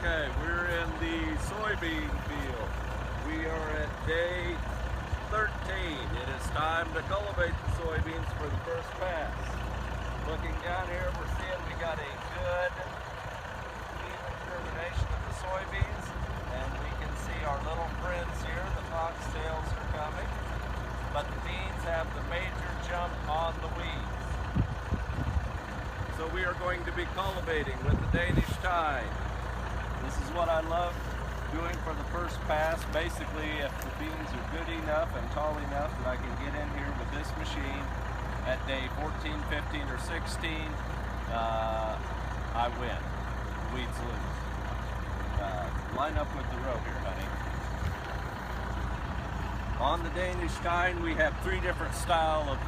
Okay, we're in the soybean field. We are at day 13. It is time to cultivate the soybeans for the first pass. Looking down here, we're seeing we got a good even germination of the soybeans, and we can see our little friends here, the foxtails are coming, but the beans have the major jump on the weeds. So we are going to be cultivating with the Danish Tine. This is what I love doing for the first pass. Basically, if the beans are good enough and tall enough that I can get in here with this machine at day 14, 15, or 16, I win. The weeds lose. Line up with the row here, honey. On the Danish Tine, we have 3 different styles of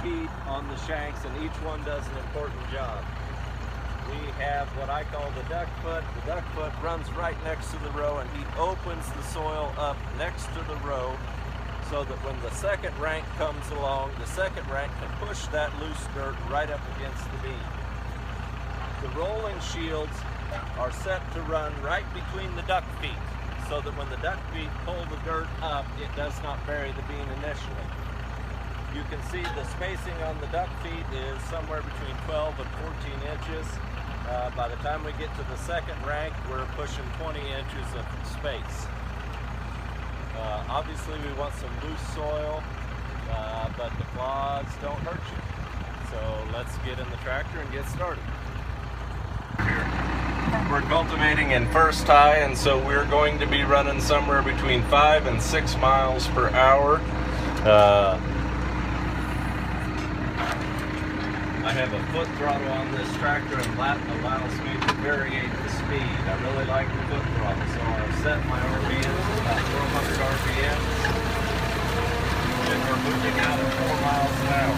teeth on the shanks, and each one does an important job. We have what I call the duck foot. The duck foot runs right next to the row, and he opens the soil up next to the row so that when the second rank comes along, the second rank can push that loose dirt right up against the bean. The rolling shields are set to run right between the duck feet so that when the duck feet pull the dirt up, it does not bury the bean initially. You can see the spacing on the duck feet is somewhere between 12 and 14 inches. By the time we get to the second rank, we're pushing 20 inches of space. Obviously we want some loose soil, but the clods don't hurt you. So let's get in the tractor and get started. We're cultivating in first high, and so we're going to be running somewhere between 5 and 6 miles per hour. I have a foot throttle on this tractor, and that allows me to variate the speed. I really like the foot throttle, so I've set my RPMs at about 400 RPMs, and we're moving out at 4 miles an hour.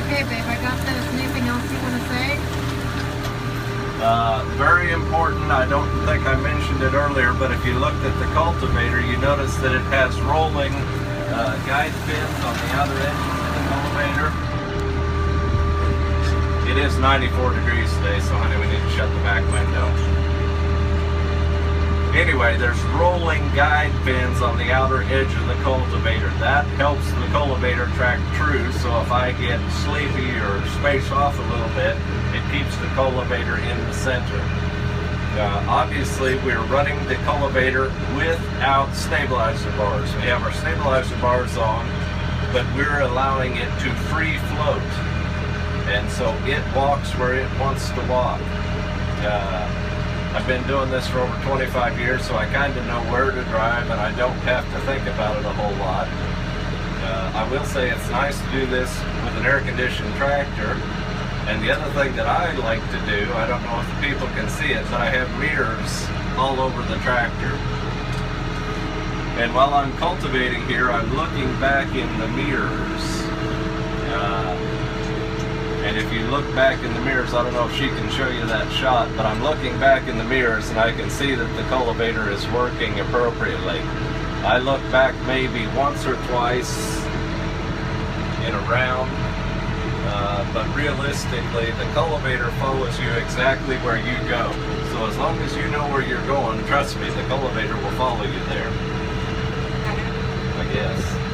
Okay, babe, I got this. Anything else you want to say? Very important, I don't think I mentioned it earlier, but if you looked at the cultivator, you notice that it has rolling guide pins on the outer edges of the cultivator. It is 94 degrees today, so honey, we need to shut the back window. Anyway, there's rolling guide pins on the outer edge of the cultivator. That helps the cultivator track true, so if I get sleepy or space off a little bit, it keeps the cultivator in the center. Obviously, we're running the cultivator without stabilizer bars. We have our stabilizer bars on, but we're allowing it to free float. And so it walks where it wants to walk. I've been doing this for over 25 years, so I kind of know where to drive, and I don't have to think about it a whole lot. I will say it's nice to do this with an air-conditioned tractor. And the other thing that I like to do, I don't know if the people can see it, but I have mirrors all over the tractor. And while I'm cultivating here, I'm looking back in the mirrors. And if you look back in the mirrors, I don't know if she can show you that shot, but I'm looking back in the mirrors and I can see that the cultivator is working appropriately. I look back maybe once or twice in a round, but realistically, the cultivator follows you exactly where you go. So as long as you know where you're going, trust me, the cultivator will follow you there. I guess.